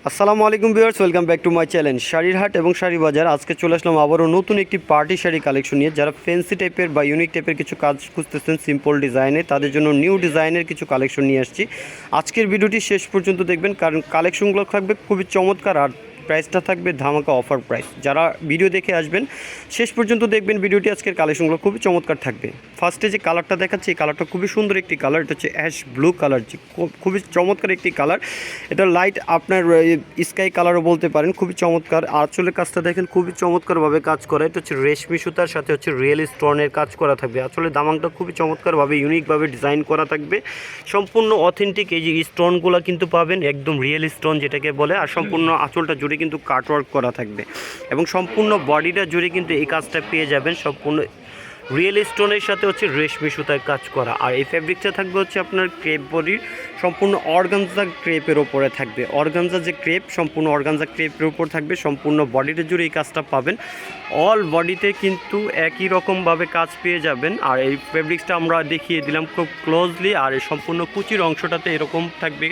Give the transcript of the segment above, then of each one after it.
আসসালামু আলাইকুম viewers, welcome back to my channel শাড়ির হাট এবং শাড়ি বাজার। আজকে চলে আসলাম আবারও নতুন একটি পার্টি শাড়ি কালেকশন নিয়ে। যারা ফ্যান্সি টাইপের বা ইউনিক টাইপের কিছু কাজ খুঁজতেছেন সিম্পল ডিজাইনে, তাদের জন্য নিউ ডিজাইনের কিছু কালেকশন নিয়ে আসছি। আজকের ভিডিওটি শেষ পর্যন্ত দেখবেন, কারণ কালেকশনগুলো থাকবে খুবই চমৎকার আর প্রাইসটা থাকবে ধামাকা অফার প্রাইস। যারা ভিডিও দেখে আসবেন শেষ পর্যন্ত দেখবেন ভিডিওটি, আজকের কালেকশনগুলো খুবই চমৎকার থাকবে। ফার্স্টে যে কালারটা দেখাচ্ছি, এই কালারটা খুবই সুন্দর একটি কালার। এটা হচ্ছে অ্যাশ ব্লু কালার, যে খুবই চমৎকার একটি কালার। এটা লাইট আপনার স্কাই কালারও বলতে পারেন, খুবই চমৎকার। আঁচলের কাজটা দেখেন খুবই চমৎকারভাবে কাজ করা। এটা হচ্ছে রেশমি সুতার সাথে হচ্ছে রিয়েল স্টোনের কাজ করা থাকবে। আসলে দামাংটা খুবই চমৎকারভাবে ইউনিকভাবে ডিজাইন করা থাকবে। সম্পূর্ণ অথেন্টিক এই যে স্টোনগুলো কিন্তু পাবেন, একদম রিয়েল স্টোন যেটাকে বলে। আর সম্পূর্ণ আঁচলটা জুড়ে কিন্তু কাটওয়ার্ক করা থাকবে এবং সম্পূর্ণ বডিটা জুড়ে কিন্তু এই কাজটা পেয়ে যাবেন সম্পূর্ণ রিয়েল স্টোনের সাথে হচ্ছে রেশমি সুতায় কাজ করা। আর এই ফ্যাব্রিকটা থাকবে হচ্ছে আপনার ক্রেপ বডির, সম্পূর্ণ অর্গানজা ক্রেপের ওপরে থাকবে। অর্গানজা যে ক্রেপ, সম্পূর্ণ অর্গানজা ক্রেপের উপর থাকবে। সম্পূর্ণ বডিটা জুড়ে এই কাজটা পাবেন। অল বডিতে কিন্তু একই রকমভাবে কাজ পেয়ে যাবেন। আর এই ফ্যাব্রিক্সটা আমরা দেখিয়ে দিলাম খুব ক্লোজলি। আর এই সম্পূর্ণ কুচির অংশটাতে এরকম থাকবে,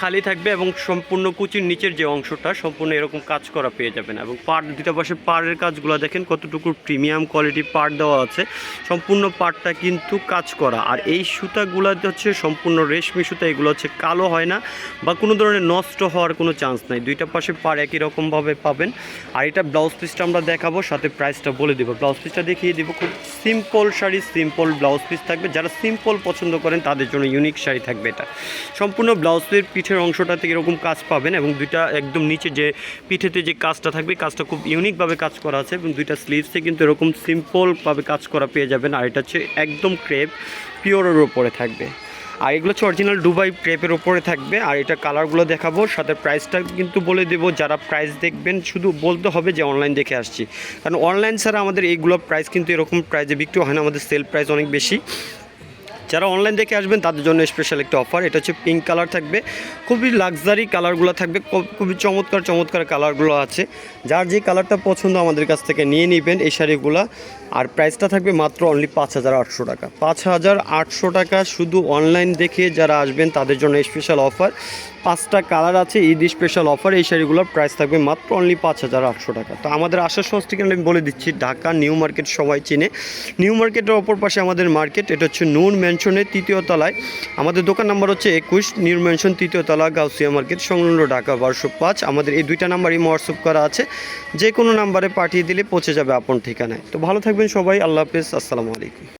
খালি থাকবে এবং সম্পূর্ণ কুচির নিচের যে অংশটা সম্পূর্ণ এরকম কাজ করা পেয়ে যাবেন। এবং পাড় দুটা পাশে পাড়ের কাজগুলো দেখেন কতটুকু প্রিমিয়াম কোয়ালিটি পাড় দেওয়া আছে। সম্পূর্ণ পাড়টা কিন্তু কাজ করা। আর এই সুতাগুলো হচ্ছে সম্পূর্ণ রেশমি সুতা, এগুলো হচ্ছে কালো হয় না বা কোনো ধরনের নষ্ট হওয়ার কোনো চান্স নাই। দুইটা পাশে পাড় একই রকমভাবে পাবেন। আর এটা ব্লাউজ পিসটা আমরা দেখাবো, সাথে প্রাইসটা বলে দেবো। ব্লাউজ পিসটা দেখিয়ে দেবো, খুব simple sari, simple blouse piece থাকবে। যারা সিম্পল পছন্দ করেন তাদের জন্য ইউনিক শাড়ি থাকবে এটা। সম্পূর্ণ ব্লাউজ পিসের পিঠের অংশটা থেকে এরকম কাজ পাবেন এবং দুইটা একদম নিচে যে পিঠেতে যে কাজটা থাকবে, কাজটা খুব ইউনিকভাবে কাজ করা আছে এবং দুইটা স্লিভসে কিন্তু এরকম সিম্পলভাবে কাজ করা পেয়ে যাবেন। আর এটা হচ্ছে একদম ক্রেপ পিওরের ওপরে থাকবে। আর এগুলো হচ্ছে অরিজিনাল দুবাই ক্রেপের ওপরে থাকবে। আর এটা কালারগুলো দেখাবো, সাথে প্রাইসটা কিন্তু বলে দেবো। যারা প্রাইস দেখবেন শুধু বলতে হবে যে অনলাইন দেখে আসছি, কারণ অনলাইন ছাড়া আমাদের এইগুলো প্রাইস কিন্তু এরকম প্রাইসে বিক্রি হয় না, আমাদের সেল প্রাইস অনেক বেশি। যারা অনলাইন দেখে আসবেন তাদের জন্য স্পেশাল একটা অফার। এটা হচ্ছে পিঙ্ক কালার থাকবে, খুবই লাক্সারি কালারগুলো থাকবে, খুবই চমৎকার চমৎকার কালারগুলো আছে। যার যে কালারটা পছন্দ আমাদের কাছ থেকে নিয়ে নেবেন এই শাড়িগুলো। আর প্রাইসটা থাকবে মাত্র অনলি 5,800 টাকা। 5,800 টাকা শুধু অনলাইন দেখে যারা আসবেন তাদের জন্য স্পেশাল অফার। 5টা কালার আছে, ঈদ স্পেশাল অফার। এই শাড়িগুলোর প্রাইস থাকবে মাত্র অনলি 5,800 টাকা। তো আমাদের আসার সহজ ঠিকানা আমি বলে দিচ্ছি, ঢাকা নিউ মার্কেট, সবাই চিনে। নিউ মার্কেটের অপর পাশে আমাদের মার্কেট, এটা হচ্ছে নূর ম্যানশনের 3য় তলায়। আমাদের দোকান নাম্বার হচ্ছে 21, নিউ ম্যানশন 3য় তলা, গাউসিয়া মার্কেট সংলগ্ন, ঢাকা 1205। আমাদের এই দুইটা নাম্বারই হোয়াটসঅ্যাপ করা আছে, যে কোনো নাম্বারে পাঠিয়ে দিলে পৌঁছে যাবে আপন ঠিকানায়। তো ভালো থাকবেন সবাই, আল্লাহ হাফেজ, আসসালামু আলাইকুম।